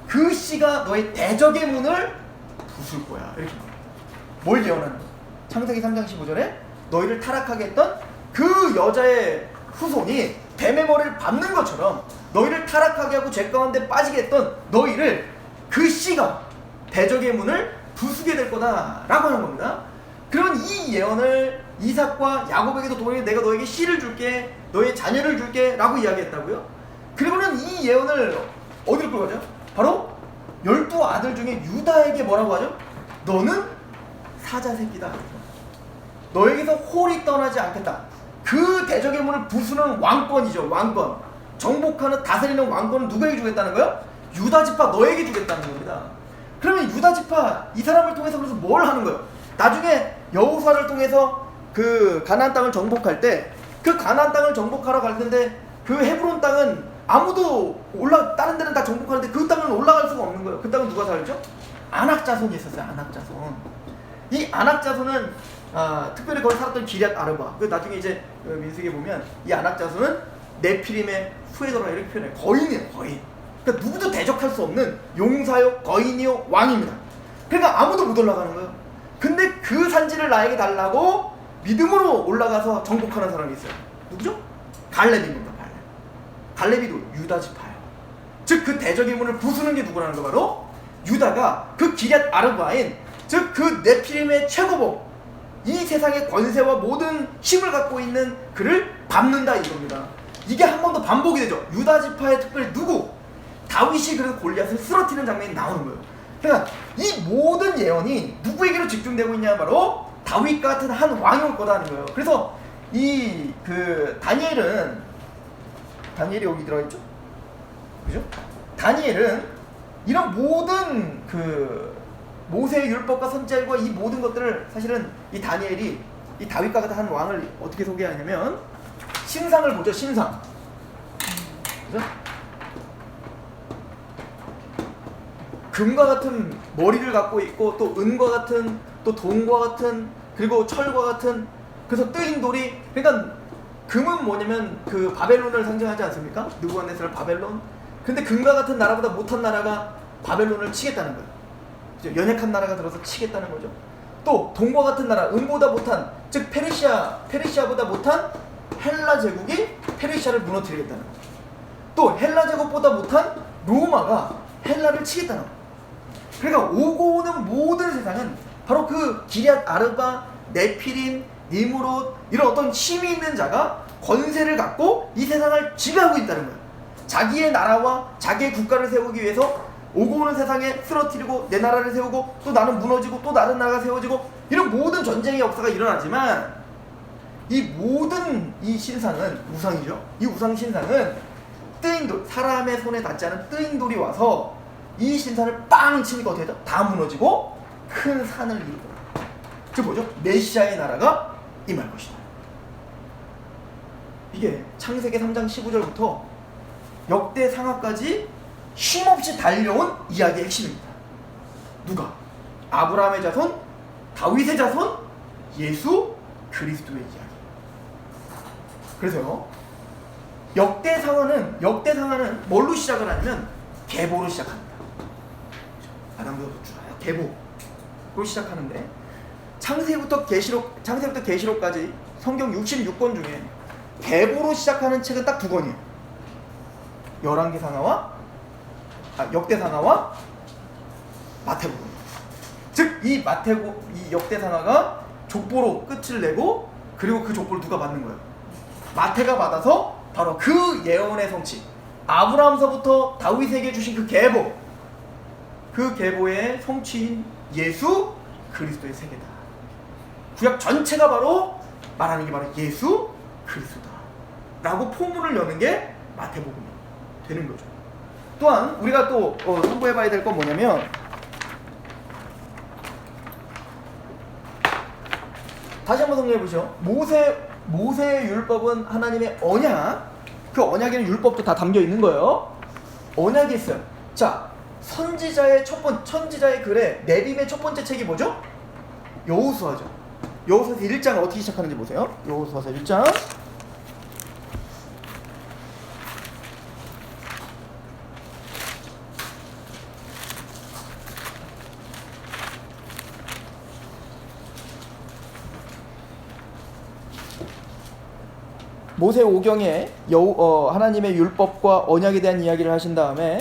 Speaker 1: 그 씨가 너의 대적의 문을 부술 거야. 이렇게 뭘 예언하는 거야? 창세기 3장 15절에 너희를 타락하게 했던 그 여자의 후손이 뱀의 머리를 밟는 것처럼 너희를 타락하게 하고 죄 가운데 빠지게 했던 너희를 그 씨가 대적의 문을 부수게 될 거다라고 하는 겁니다. 그런 이 예언을 이삭과 야곱에게도 동일하게 내가 너에게 씨를 줄게, 너의 자녀를 줄게 라고 이야기했다고요. 그리고는 이 예언을 어디로 끌고 가죠? 바로 12아들 중에 유다에게 뭐라고 하죠? 너는 사자 새끼다. 너에게서 홀이 떠나지 않겠다. 그 대적의 문을 부수는 왕권이죠. 왕권. 정복하는, 다스리는 왕권을 누구에게 주겠다는 거예요? 유다 지파 너에게 주겠다는 겁니다. 그러면 유다 지파 이 사람을 통해서 그래서 뭘 하는 거예요? 나중에 여호수아를 통해서 그 가나안 땅을 정복할 때, 그 가나안 땅을 정복하러 갈 텐데 그 헤브론 땅은 아무도 다른 데는 다 정복하는데 그 땅은 올라갈 수가 없는 거예요. 그 땅은 누가 살죠? 아낙 자손이 있었어요. 아낙 자손. 이 아낙 자손은 특별히 거기 살았던 기럇 아르바. 그 나중에 이제 민수기에 보면 이 아낙 자손은 네피림의 후예더라 이렇게 표현해. 거인이에요, 거인. 그러니까 누구도 대적할 수 없는 용사요, 거인이요, 왕입니다. 그러니까 아무도 못 올라가는 거예요. 근데 그 산지를 나에게 달라고 믿음으로 올라가서 정복하는 사람이 있어요. 누구죠? 갈렙입니다. 갈렙이도 유다 지파예요. 즉 그 대적의 문을 부수는 게 누구라는 거 바로 유다가 그 기럇 아르바인, 즉 그 네피림의 최고봉, 이 세상의 권세와 모든 힘을 갖고 있는 그를 밟는다 이겁니다. 이게 한 번 더 반복이 되죠. 유다 지파의 특별히 누구? 다윗이 그래서 골리앗을 쓰러뜨리는 장면이 나오는 거예요. 그러니까 이 모든 예언이 누구에게로 집중되고 있냐 바로 다윗 같은 한 왕이 올 거다는 거예요. 그래서 이 다니엘이 여기 들어있죠? 그죠? 다니엘은 이런 모든 그 모세의 율법과 선지자과 이 모든 것들을 사실은 이 다니엘이 이 다윗과 같은 한 왕을 어떻게 소개하냐면 신상을 보죠. 신상. 그죠? 금과 같은 머리를 갖고 있고 또 은과 같은 또 동과 같은 그리고 철과 같은, 그래서 뜨인 돌이, 그러니까 금은 뭐냐면 그 바벨론을 상징하지 않습니까? 느부갓네살 바벨론. 근데 금과 같은 나라보다 못한 나라가 바벨론을 치겠다는 거예요. 연약한 나라가 들어서 치겠다는 거죠. 또 동과 같은 나라, 은보다 못한, 즉 페르시아보다 못한 헬라 제국이 페르시아를 무너뜨리겠다는 거죠. 또 헬라 제국보다 못한 로마가 헬라를 치겠다는 거예요. 그러니까 오고 오는 모든 세상은 바로 그 기럇 아르바, 네피림, 니므롯, 이런 어떤 힘이 있는 자가 권세를 갖고 이 세상을 지배하고 있다는 거예요. 자기의 나라와 자기의 국가를 세우기 위해서 오고 오는 세상에 쓰러뜨리고 내 나라를 세우고 또 나는 무너지고 또 다른 나라가 세워지고 이런 모든 전쟁의 역사가 일어나지만 이 모든 이 신상은 우상이죠. 이 우상 신상은 뜨인 돌, 사람의 손에 닿지 않은 뜨인 돌이 와서 이 신상을 빵 치니까 어떻게 되죠? 다 무너지고 큰 산을 이루고, 즉 뭐죠? 메시아의 나라가 임할 것이다. 이게 창세기 3장 15절부터 역대 상하까지 쉼없이 달려온 이야기의 핵심입니다. 누가? 아브라함의 자손, 다윗의 자손, 예수 그리스도의 이야기. 그래서요, 역대 상하는 뭘로 시작을 하냐면 계보로 시작합니다. 아담부터 쭉 계보로 시작하는데 창세기부터 계시록까지 성경 66권 중에 계보로 시작하는 책은 딱 2권이에요. 역대상하와 마태복음. 즉 이 역대상하가 족보로 끝을 내고, 그리고 그 족보를 누가 받는 거예요? 마태가 받아서 바로 그 예언의 성취, 아브라함서부터 다윗에게 주신 그 계보, 그 계보의 성취인 예수 그리스도의 세계다. 구약 전체가 바로 말하는 게 바로 예수 그리스도다 라고 포문을 여는 게 마태복음이 되는 거죠. 또한 우리가 또 참고해봐야 될 건 뭐냐면, 다시 한번 성경해보시죠. 모세의 율법은 하나님의 언약, 그 언약에는 율법도 다 담겨 있는 거예요. 언약이 있어요. 자, 선지자의 글에 네빔의 첫 번째 책이 뭐죠? 여호수아죠. 여호수아서 1장을 어떻게 시작하는지 보세요. 여호수아서 1장. 모세오경에 하나님의 율법과 언약에 대한 이야기를 하신 다음에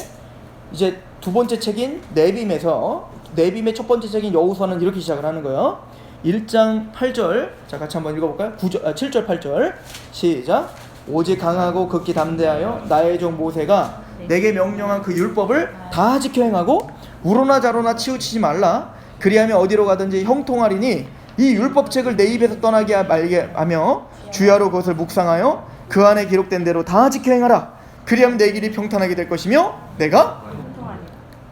Speaker 1: 이제 두 번째 책인 네빔의 첫 번째 책인 여호수아는 이렇게 시작을 하는 거예요. 1장 8절, 자 같이 한번 읽어볼까요? 7절 8절 시작. 오직 강하고 극히 담대하여 나의 종 모세가 내게 명령한 그 율법을 다 지켜 행하고 우로나 자로나 치우치지 말라. 그리하면 어디로 가든지 형통하리니 이 율법책을 내 입에서 떠나게 말게 하며 주야로 그것을 묵상하여 그 안에 기록된 대로 다 지켜 행하라. 그리하면 내 길이 평탄하게 될 것이며 내가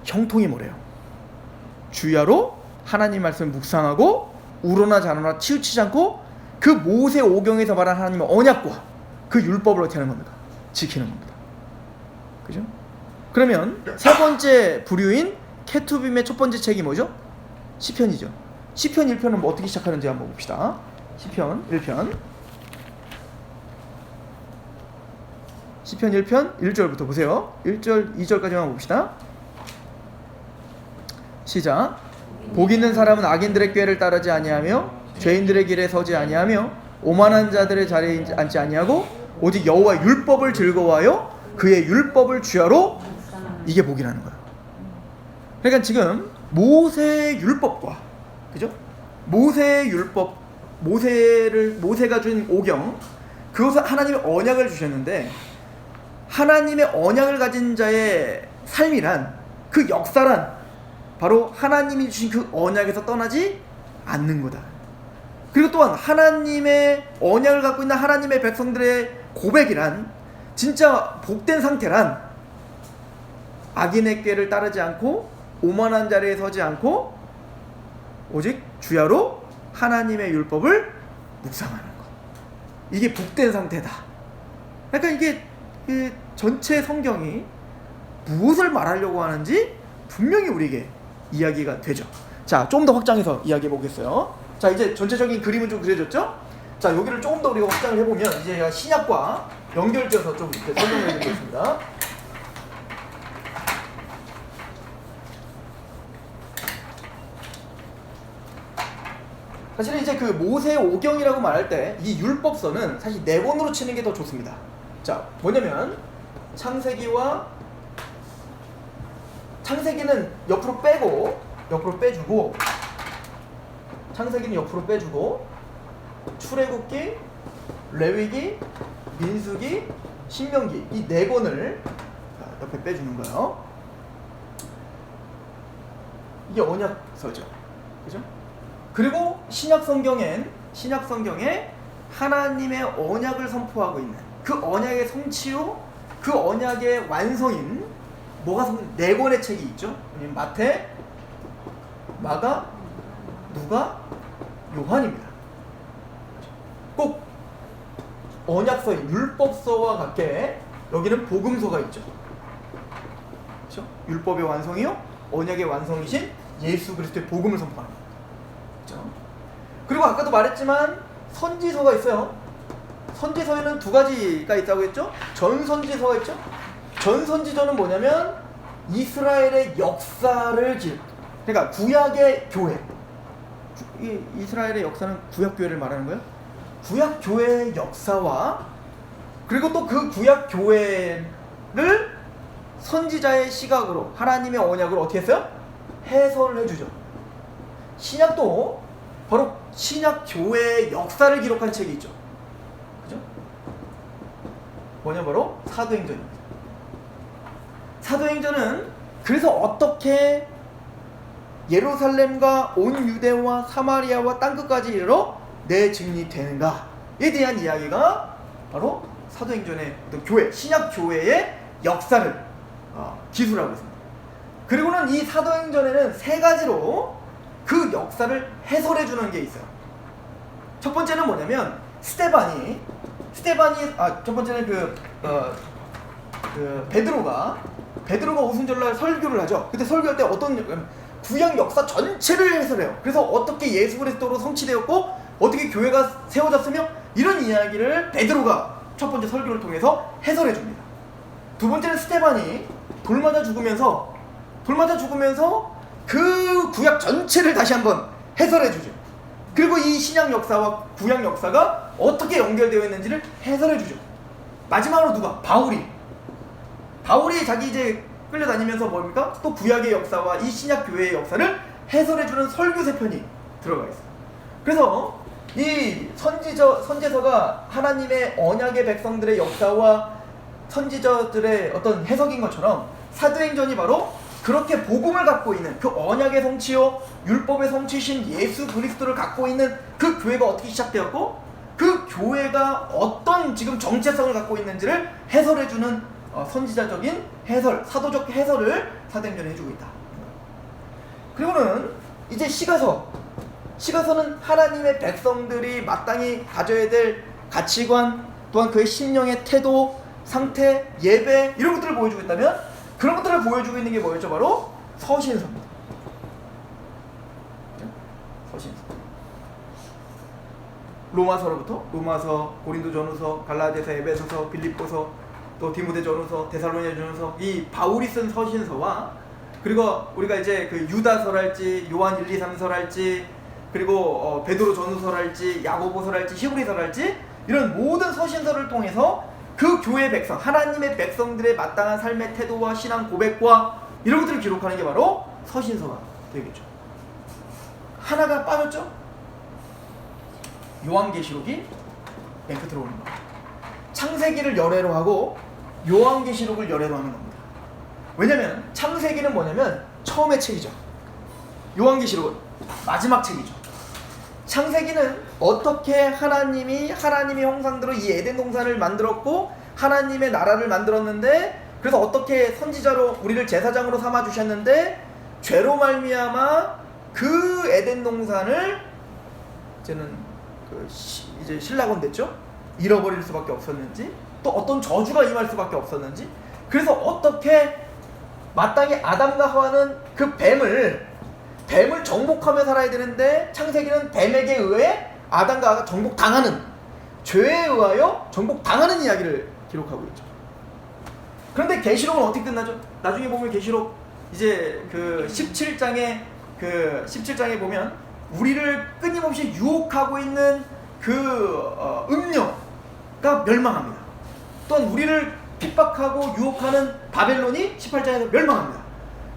Speaker 1: 형통이 뭐래요? 주야로 하나님 말씀을 묵상하고 우로나 자로나 치우치지 않고 그 모세 오경에서 말한 하나님의 언약과 그 율법을 어떻게 하는 겁니까? 지키는 겁니다. 그죠? 그러면 세 번째 부류인 케투빔의 첫 번째 책이 뭐죠? 시편이죠. 시편 1편은 뭐 어떻게 시작하는지 한번 봅시다. 시편 1편. 시편 1편 1절부터 보세요. 1절 2절까지만 봅시다. 시작. 복 있는 사람은 악인들의 꾀를 따르지 아니하며 죄인들의 길에 서지 아니하며 오만한 자들의 자리에 앉지 아니하고 오직 여호와의 율법을 즐거워하여 그의 율법을 주야로. 이게 복이라는 거예요. 그러니까 지금 모세의 율법과, 그죠? 모세의 율법, 모세가 준 오경, 그것을 하나님의 언약을 주셨는데, 하나님의 언약을 가진 자의 삶이란, 그 역사란 바로 하나님이 주신 그 언약에서 떠나지 않는 거다. 그리고 또한 하나님의 언약을 갖고 있는 하나님의 백성들의 고백이란, 진짜 복된 상태란 악인의 꾀를 따르지 않고 오만한 자리에 서지 않고 오직 주야로 하나님의 율법을 묵상하는 것. 이게 복된 상태다. 그러니까 이게 전체 성경이 무엇을 말하려고 하는지 분명히 우리에게 이야기가 되죠. 자, 좀 더 확장해서 이야기해 보겠어요. 자, 이제 전체적인 그림은 좀 그려졌죠? 자, 여기를 조금 더 우리가 확장을 해보면 이제 신약과 연결지어서 좀 이렇게 설명해 드리겠습니다. 사실은 이제 그 모세의 오경이라고 말할 때 이 율법서는 사실 네 권으로 치는 게 더 좋습니다. 자, 뭐냐면 창세기는 옆으로 빼주고, 창세기는 옆으로 빼주고, 출애굽기, 레위기, 민수기, 신명기, 이 네 권을 옆에 빼주는 거예요. 이게 언약서죠, 그죠? 그리고 신약 성경에 하나님의 언약을 선포하고 있는 그 언약의 성취요, 그 언약의 완성인 네 권의 책이 있죠. 마태, 마가, 누가, 요한입니다. 꼭 언약서인 율법서와 같게 여기는 복음서가 있죠. 그렇죠? 율법의 완성이요, 언약의 완성이신 예수 그리스도의 복음을 선포하는 거예요. 그렇죠? 그리고 아까도 말했지만 선지서가 있어요. 선지서에는 두 가지가 있다고 했죠. 전선지서가 있죠. 전선지서는 뭐냐면 이스라엘의 역사를 그러니까 구약의 교회. 이스라엘의 역사는 구약 교회를 말하는 거예요. 구약 교회의 역사와 그리고 또 그 구약 교회를 선지자의 시각으로 하나님의 언약으로 어떻게 했어요? 해설을 해주죠. 신약도 바로 신약 교회의 역사를 기록한 책이 있죠. 그죠? 뭐냐, 바로 사도행전입니다. 사도행전은 그래서 어떻게 예루살렘과 온 유대와 사마리아와 땅끝까지 이르러 내 증인이 되는가에 대한 이야기가 바로 사도행전의 어떤 교회, 신약 교회의 역사를 기술하고 있습니다. 그리고는 이 사도행전에는 세 가지로 그 역사를 해설해 주는 게 있어요. 첫 번째는 뭐냐면 스데반이 첫 번째는 베드로가 오순절날 설교를 하죠. 그때 설교할 때 어떤 구약 역사 전체를 해설해요. 그래서 어떻게 예수 그리스도로 성취되었고 어떻게 교회가 세워졌으며 이런 이야기를 베드로가 첫 번째 설교를 통해서 해설해 줍니다. 두 번째는 스데반이 돌 맞아 죽으면서 그 구약 전체를 다시 한번 해설해 주죠. 그리고 이 신약 역사와 구약 역사가 어떻게 연결되어 있는지를 해설해 주죠. 마지막으로 누가? 바울이 자기 이제 끌려다니면서 뭡니까? 또 구약의 역사와 이 신약 교회의 역사를 해설해주는 설교세 편이 들어가 있어요. 그래서 이 선지서가 하나님의 언약의 백성들의 역사와 선지자들의 어떤 해석인 것처럼 사도행전이 바로 그렇게 복음을 갖고 있는 그 언약의 성취요 율법의 성취신 예수 그리스도를 갖고 있는 그 교회가 어떻게 시작되었고 그 교회가 어떤 지금 정체성을 갖고 있는지를 해설해주는 선지자적인 해설, 사도적 해설을 사도행전에 해주고 있다. 그리고는 이제 시가서는 하나님의 백성들이 마땅히 가져야 될 가치관, 또한 그의 심령의 태도, 상태, 예배 이런 것들을 보여주고 있다면 그런 것들을 보여주고 있는 게 뭐였죠? 바로 서신서입니다. 서신. 로마서로부터 로마서, 고린도전후서, 갈라디아서, 에베소서, 빌립보서, 또 디모데전후서, 데살로니가전후서, 이 바울이 쓴 서신서와 그리고 우리가 이제 그 유다서랄지 요한 1, 2, 3서랄지 그리고 베드로 전후서랄지 야고보서랄지 히브리서랄지 이런 모든 서신서를 통해서 그 교회 백성, 하나님의 백성들의 마땅한 삶의 태도와 신앙 고백과 이런 것들을 기록하는 게 바로 서신서가 되겠죠. 하나가 빠졌죠? 요한계시록이 맨 끝으로 오는 겁니다. 창세기를 열애로 하고 요한계시록을 열애로 하는 겁니다. 왜냐면 창세기는 뭐냐면 처음의 책이죠. 요한계시록은 마지막 책이죠. 창세기는 어떻게 하나님이 하나님의 형상대로 이 에덴 동산을 만들었고 하나님의 나라를 만들었는데 그래서 어떻게 선지자로 우리를 제사장으로 삼아 주셨는데 죄로 말미암아 그 에덴 동산을 이제는 이제 신라곤 됐죠. 잃어버릴 수밖에 없었는지 또 어떤 저주가 임할 수밖에 없었는지 그래서 어떻게 마땅히 아담과 하와는 그 뱀을 정복하며 살아야 되는데 창세기는 뱀에게 의해 아담과 하와가 정복당하는 죄에 의하여 정복당하는 이야기를 기록하고 있죠. 그런데 계시록은 어떻게 끝나죠? 나중에 보면 계시록 이제 그 17장에 보면 우리를 끊임없이 유혹하고 있는 그 음녀가 멸망합니다. 또한 우리를 핍박하고 유혹하는 바벨론이 18장에서 멸망합니다.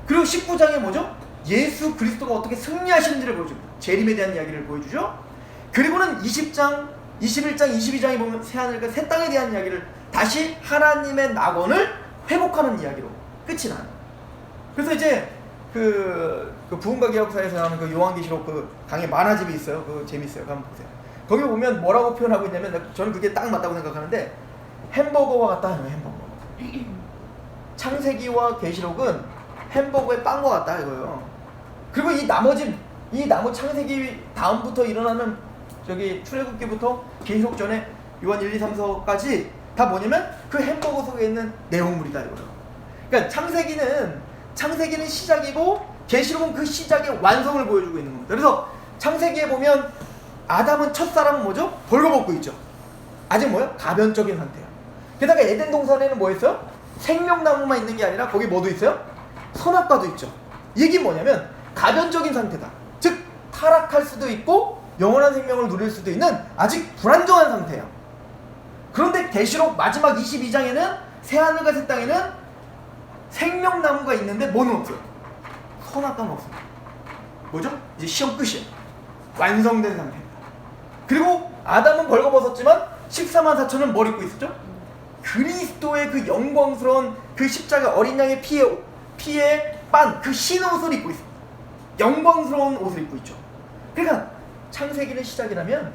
Speaker 1: 그리고 19장에 뭐죠? 예수 그리스도가 어떻게 승리하시는지를 보여줍니다. 재림에 대한 이야기를 보여주죠. 그리고는 20장, 21장, 22장에 보면 새하늘과 새 땅에 대한 이야기를 다시 하나님의 낙원을 회복하는 이야기로 끝이 나요. 그래서 이제 그 부흥과 기억사에서 나오는 그 요한계시록 그 강의 만화집이 있어요. 그거 재밌어요. 한번 보세요. 거기 보면 뭐라고 표현하고 있냐면 저는 그게 딱 맞다고 생각하는데 햄버거와 같다 하는 햄버거. 창세기와 계시록은 햄버거의 빵과 같다 이거예요. 그리고 이 나머지 창세기 다음부터 일어나는 저기 출애굽기부터 계시록 전에 요한 1, 2, 3서까지 다 뭐냐면 그 햄버거 속에 있는 내용물이다 이거예요. 그러니까 창세기는 시작이고 계시록은 그 시작의 완성을 보여주고 있는 겁니다. 그래서 창세기에 보면 아담은 첫사람은 뭐죠? 벌거벗고 있죠. 아직 뭐예요? 가변적인 상태예요. 게다가 에덴 동산에는 뭐 있어요? 생명나무만 있는 게 아니라 거기 뭐도 있어요? 선악과도 있죠. 이게 뭐냐면 가변적인 상태다. 즉 타락할 수도 있고 영원한 생명을 누릴 수도 있는 아직 불안정한 상태예요. 그런데 계시록 마지막 22장에는 새하늘과 새 땅에는 생명나무가 있는데 뭐는 없어요? 선악과는 없어요. 뭐죠? 이제 시험 끝이에요. 완성된 상태입니다. 그리고 아담은 벌거벗었지만 14만 4천은 뭘 입고 있었죠? 그리스도의 그 영광스러운 그 십자가 어린 양의 피에 빤 그 흰 옷을 입고 있습니다. 영광스러운 옷을 입고 있죠. 그러니까 창세기는 시작이라면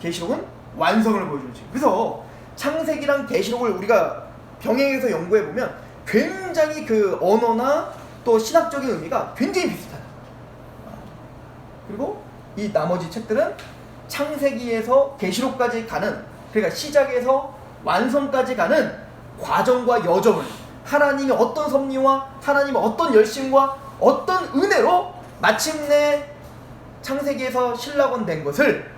Speaker 1: 계시록은 완성을 보여주는 책. 그래서 창세기랑 계시록을 우리가 병행해서 연구해 보면 굉장히 그 언어나 또 신학적인 의미가 굉장히 비슷해요. 그리고 이 나머지 책들은 창세기에서 계시록까지 가는, 그러니까 시작에서 완성까지 가는 과정과 여정을 하나님이 어떤 섭리와 하나님의 어떤 열심과 어떤 은혜로 마침내 창세기에서 신라곤 된 것을,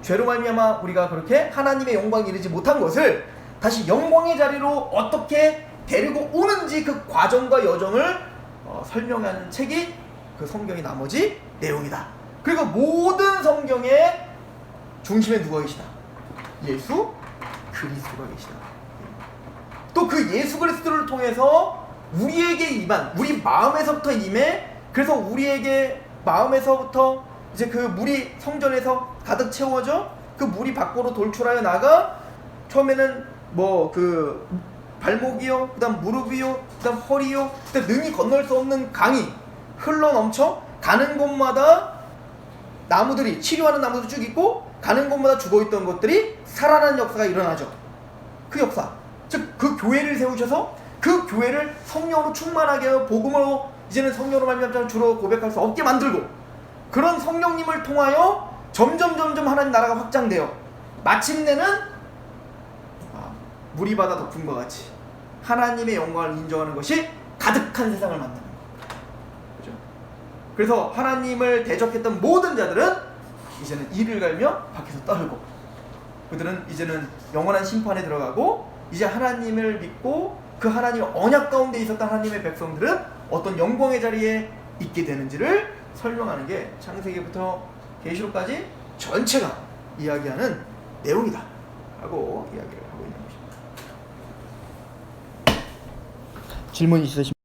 Speaker 1: 죄로 말미암아 우리가 그렇게 하나님의 영광에 이르지 못한 것을 다시 영광의 자리로 어떻게 데리고 오는지 그 과정과 여정을 설명하는 책이 그 성경의 나머지 내용이다. 그리고 모든 성경의 중심에 누가 계시다? 예수 그리스도가 계시다. 또 그 예수 그리스도를 통해서 우리에게 임한, 우리 마음에서부터 임해, 그래서 우리에게 마음에서부터 이제 그 물이 성전에서 가득 채워져 그 물이 밖으로 돌출하여 나가, 처음에는 뭐 그 발목이요, 그 다음 무릎이요, 그 다음 허리요, 그다음 능히 건널 수 없는 강이 흘러 넘쳐 가는 곳마다 나무들이, 치료하는 나무도 쭉 있고 가는 곳마다 죽어있던 것들이 살아나는 역사가 일어나죠. 그 역사, 즉 그 교회를 세우셔서 그 교회를 성령으로 충만하게 하여 복음으로 이제는 성령으로 말미암아 주로 고백할 수 없게 만들고, 그런 성령님을 통하여 점점 하나님 나라가 확장되어 마침내는 물이 바다 덮음과 같이 하나님의 영광을 인정하는 것이 가득한 세상을 만드는 겁니다. 그죠? 그래서 하나님을 대적했던 모든 자들은 이제는 이를 갈며 밖에서 떨고, 그들은 이제는 영원한 심판에 들어가고 이제 하나님을 믿고 그 하나님 언약 가운데 있었던 하나님의 백성들은 어떤 영광의 자리에 있게 되는지를 설명하는 게 창세기부터 계시록까지 전체가 이야기하는 내용이다 라고 이야기를 하고 있는 것입니다. 질문 있으십니까?